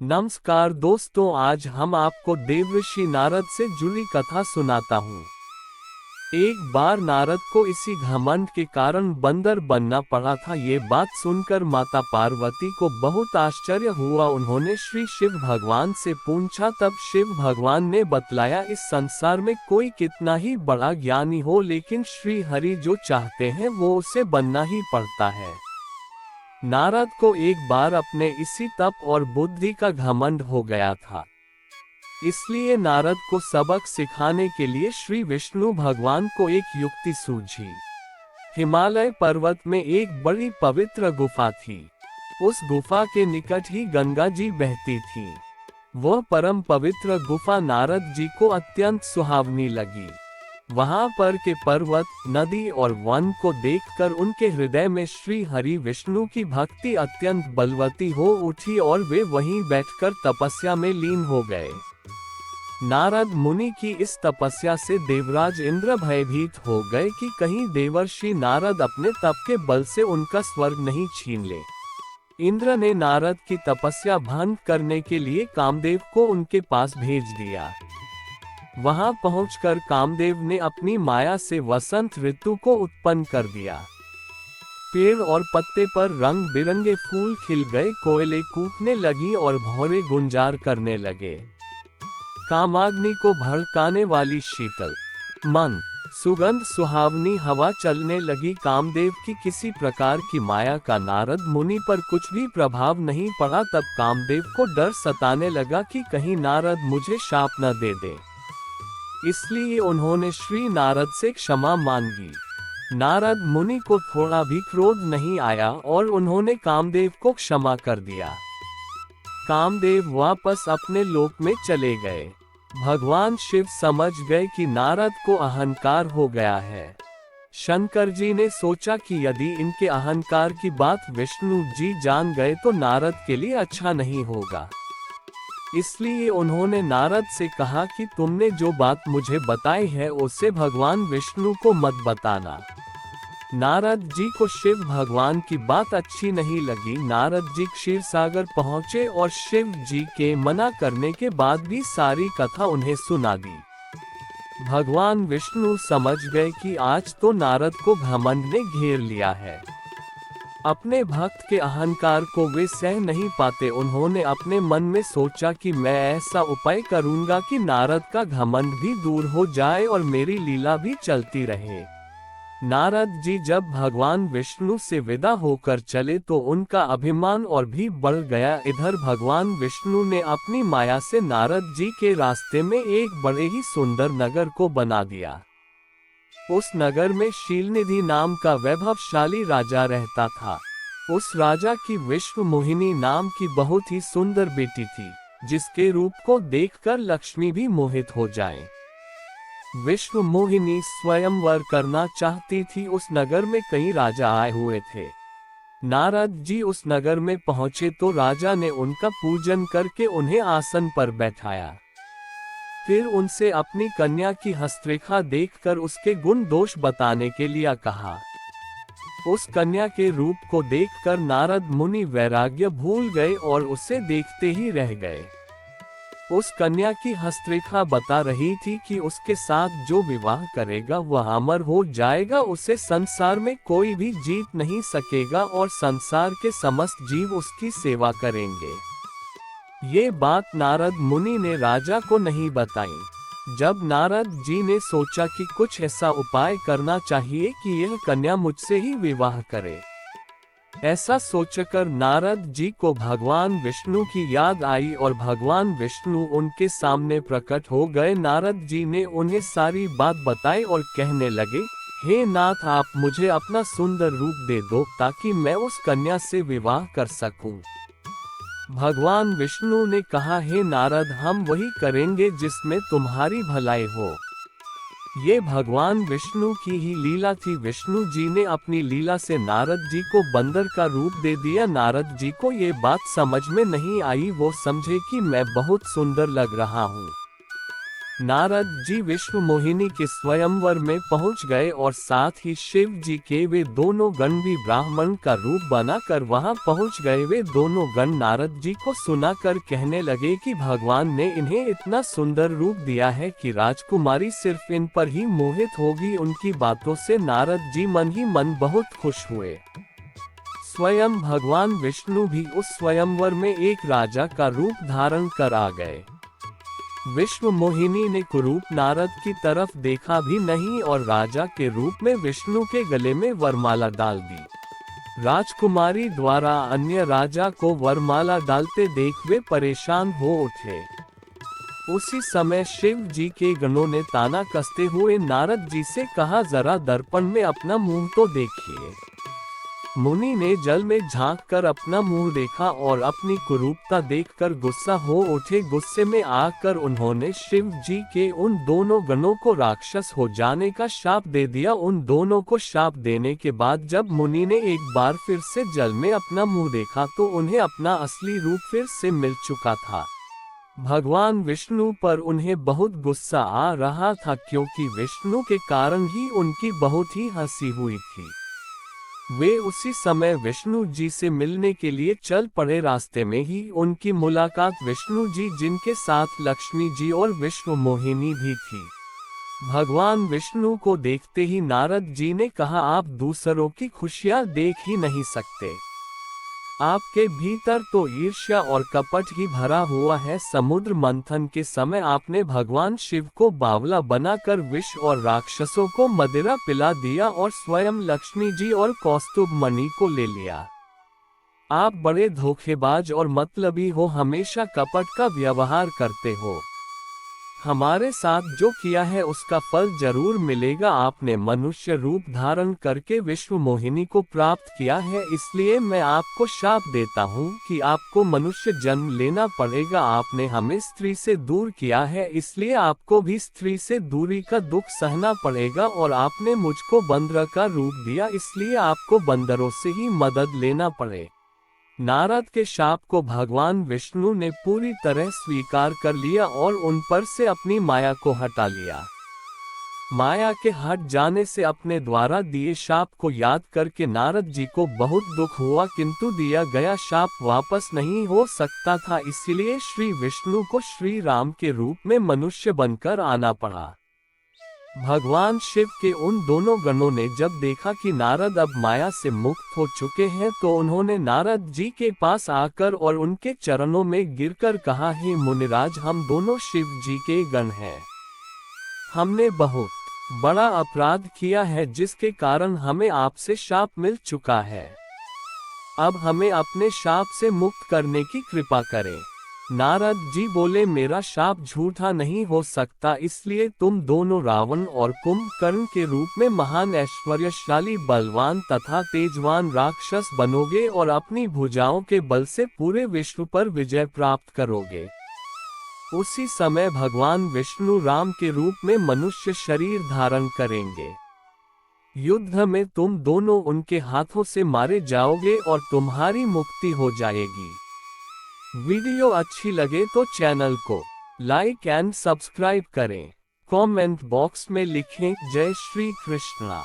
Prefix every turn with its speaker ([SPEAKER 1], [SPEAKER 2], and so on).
[SPEAKER 1] नमस्कार दोस्तों, आज हम आपको देवर्षि नारद से जुड़ी कथा सुनाता हूँ। एक बार नारद को इसी घमंड के कारण बंदर बनना पड़ा था। ये बात सुनकर माता पार्वती को बहुत आश्चर्य हुआ। उन्होंने श्री शिव भगवान से पूछा, तब शिव भगवान ने बतलाया, इस संसार में कोई कितना ही बड़ा ज्ञानी हो, लेकिन श्री हरि जो चाहते हैं वो उसे बनना ही पड़ता है। नारद को एक बार अपने इसी तप और बुद्धि का घमंड हो गया था। इसलिए नारद को सबक सिखाने के लिए श्री विष्णु भगवान को एक युक्ति सूझी। हिमालय पर्वत में एक बड़ी पवित्र गुफा थी। उस गुफा के निकट ही गंगा जी बहती थी। वह परम पवित्र गुफा नारद जी को अत्यंत सुहावनी लगी। वहां पर के पर्वत, नदी और वन को देखकर उनके हृदय में श्री हरि विष्णु की भक्ति अत्यंत बलवती हो उठी और वे वहीं बैठकर तपस्या में लीन हो गए। नारद मुनि की इस तपस्या से देवराज इंद्र भयभीत हो गए कि कहीं देवर्षि नारद अपने तप के बल से उनका स्वर्ग नहीं छीन ले। इंद्र ने नारद की तपस्या भंग करने के लिए कामदेव को उनके पास भेज दिया। वहां पहुंचकर कामदेव ने अपनी माया से वसंत ऋतु को उत्पन्न कर दिया। पेड़ और पत्ते पर रंग बिरंगे फूल खिल गए, कोयलें कूकने लगी और भौरे गुंजार करने लगे। कामाग्नि को भड़काने वाली शीतल मन सुगंध सुहावनी हवा चलने लगी। कामदेव की किसी प्रकार की माया का नारद मुनि पर कुछ भी प्रभाव नहीं पड़ा। तब कामदेव को डर सताने लगा कि कहीं नारद मुझे शाप न दे दे। इसलिए उन्होंने श्री नारद से क्षमा मांगी। नारद मुनि को थोड़ा भी क्रोध नहीं आया और उन्होंने कामदेव को क्षमा कर दिया। कामदेव वापस अपने लोक में चले गए। भगवान शिव समझ गए कि नारद को अहंकार हो गया है। शंकर जी ने सोचा कि यदि इनके अहंकार की बात विष्णु जी जान गए तो नारद के लिए अच्छा नहीं होगा। इसलिए उन्होंने नारद से कहा कि तुमने जो बात मुझे बताई है उससे भगवान विष्णु को मत बताना। नारद जी को शिव भगवान की बात अच्छी नहीं लगी। नारद जी क्षीर सागर पहुँचे और शिव जी के मना करने के बाद भी सारी कथा उन्हें सुना दी। भगवान विष्णु समझ गए कि आज तो नारद को घमंड ने घेर लिया है। अपने भक्त के अहंकार को वे सह नहीं पाते। उन्होंने अपने मन में सोचा कि मैं ऐसा उपाय करूंगा कि नारद का घमंड भी दूर हो जाए और मेरी लीला भी चलती रहे। नारद जी जब भगवान विष्णु से विदा होकर चले तो उनका अभिमान और भी बढ़ गया। इधर भगवान विष्णु ने अपनी माया से नारद जी के रास्ते में एक बड़े ही सुंदर नगर को बना दिया। उस नगर में शीलनिधि नाम का वैभवशाली राजा रहता था। उस राजा की विश्व मोहिनी नाम की बहुत ही सुंदर बेटी थी, जिसके रूप को देखकर लक्ष्मी भी मोहित हो जाए। विश्व मोहिनी स्वयंवर करना चाहती थी। उस नगर में कई राजा आए हुए थे। नारद जी उस नगर में पहुंचे तो राजा ने उनका पूजन करके उन्हें आसन पर बैठाया। फिर उनसे अपनी कन्या की हस्तरेखा देखकर उसके गुण दोष बताने के लिए कहा। उस कन्या के रूप को देखकर नारद मुनि वैराग्य भूल गए और उसे देखते ही रह गए। उस कन्या की हस्तरेखा बता रही थी कि उसके साथ जो विवाह करेगा वह अमर हो जाएगा, उसे संसार में कोई भी जीत नहीं सकेगा और संसार के समस्त जीव उसकी सेवा करेंगे। ये बात नारद मुनि ने राजा को नहीं बताई। जब नारद जी ने सोचा कि कुछ ऐसा उपाय करना चाहिए कि यह कन्या मुझसे ही विवाह करे, ऐसा सोचकर नारद जी को भगवान विष्णु की याद आई और भगवान विष्णु उनके सामने प्रकट हो गए। नारद जी ने उन्हें सारी बात बताई और कहने लगे, हे नाथ, आप मुझे अपना सुंदर रूप दे दो ताकि मैं उस कन्या से विवाह कर सकूं। भगवान विष्णु ने कहा, हे नारद, हम वही करेंगे जिसमें तुम्हारी भलाई हो। ये भगवान विष्णु की ही लीला थी। विष्णु जी ने अपनी लीला से नारद जी को बंदर का रूप दे दिया। नारद जी को ये बात समझ में नहीं आई। वो समझे कि मैं बहुत सुंदर लग रहा हूँ। नारद जी विश्व मोहिनी के स्वयंवर में पहुंच गए और साथ ही शिव जी के वे दोनों गण भी ब्राह्मण का रूप बनाकर वहां पहुंच गए। वे दोनों गण नारद जी को सुनाकर कहने लगे कि भगवान ने इन्हें इतना सुंदर रूप दिया है कि राजकुमारी सिर्फ इन पर ही मोहित होगी। उनकी बातों से नारद जी मन ही मन बहुत खुश हुए। स्वयं भगवान विष्णु भी उस स्वयंवर में एक राजा का रूप धारण कर आ गए। विश्व मोहिनी ने कुरूप नारद की तरफ देखा भी नहीं और राजा के रूप में विष्णु के गले में वरमाला डाल दी। राजकुमारी द्वारा अन्य राजा को वरमाला डालते देख वे परेशान हो उठे। उसी समय शिव जी के गणों ने ताना कसते हुए नारद जी से कहा, जरा दर्पण में अपना मुंह तो देखिए। मुनि ने जल में झांक कर अपना मुंह देखा और अपनी कुरूपता देखकर गुस्सा हो उठे। गुस्से में आकर उन्होंने शिव जी के उन दोनों गणों को राक्षस हो जाने का शाप दे दिया। उन दोनों को शाप देने के बाद जब मुनि ने एक बार फिर से जल में अपना मुंह देखा तो उन्हें अपना असली रूप फिर से मिल चुका था। भगवान विष्णु पर उन्हें बहुत गुस्सा आ रहा था क्योंकि विष्णु के कारण ही उनकी बहुत ही हंसी हुई थी। वे उसी समय विष्णु जी से मिलने के लिए चल पड़े। रास्ते में ही उनकी मुलाकात विष्णु जी जिनके साथ लक्ष्मी जी और विश्व मोहिनी भी थी। भगवान विष्णु को देखते ही नारद जी ने कहा, आप दूसरों की खुशियां देख ही नहीं सकते। आपके भीतर तो ईर्ष्या और कपट ही भरा हुआ है। समुद्र मंथन के समय आपने भगवान शिव को बावला बनाकर विष और राक्षसों को मदिरा पिला दिया और स्वयं लक्ष्मी जी और कौस्तुभ मणि को ले लिया। आप बड़े धोखेबाज और मतलबी हो, हमेशा कपट का व्यवहार करते हो। हमारे साथ जो किया है उसका फल जरूर मिलेगा। आपने मनुष्य रूप धारण करके विश्व मोहिनी को प्राप्त किया है, इसलिए मैं आपको शाप देता हूँ कि आपको मनुष्य जन्म लेना पड़ेगा। आपने हमें स्त्री से दूर किया है, इसलिए आपको भी स्त्री से दूरी का दुख सहना पड़ेगा। और आपने मुझको बंदर का रूप दिया, इसलिए आपको बंदरों से ही मदद लेना पड़े। नारद के शाप को भगवान विष्णु ने पूरी तरह स्वीकार कर लिया और उन पर से अपनी माया को हटा लिया। माया के हट जाने से अपने द्वारा दिए शाप को याद करके नारद जी को बहुत दुख हुआ, किंतु दिया गया शाप वापस नहीं हो सकता था। इसलिए श्री विष्णु को श्री राम के रूप में मनुष्य बनकर आना पड़ा। भगवान शिव के उन दोनों गणों ने जब देखा कि नारद अब माया से मुक्त हो चुके हैं तो उन्होंने नारद जी के पास आकर और उनके चरणों में गिरकर कहा, हे मुनिराज, हम दोनों शिव जी के गण हैं। हमने बहुत बड़ा अपराध किया है जिसके कारण हमें आपसे शाप मिल चुका है। अब हमें अपने शाप से मुक्त करने की कृपा करें। नारद जी बोले, मेरा शाप झूठा नहीं हो सकता, इसलिए तुम दोनों रावण और कुंभकर्ण के रूप में महान ऐश्वर्यशाली बलवान तथा तेजवान राक्षस बनोगे और अपनी भुजाओं के बल से पूरे विश्व पर विजय प्राप्त करोगे। उसी समय भगवान विष्णु राम के रूप में मनुष्य शरीर धारण करेंगे। युद्ध में तुम दोनों उनके हाथों से मारे जाओगे और तुम्हारी मुक्ति हो जाएगी। वीडियो अच्छी लगे तो चैनल को लाइक एंड सब्सक्राइब करें। कमेंट बॉक्स में लिखें, जय श्री कृष्णा।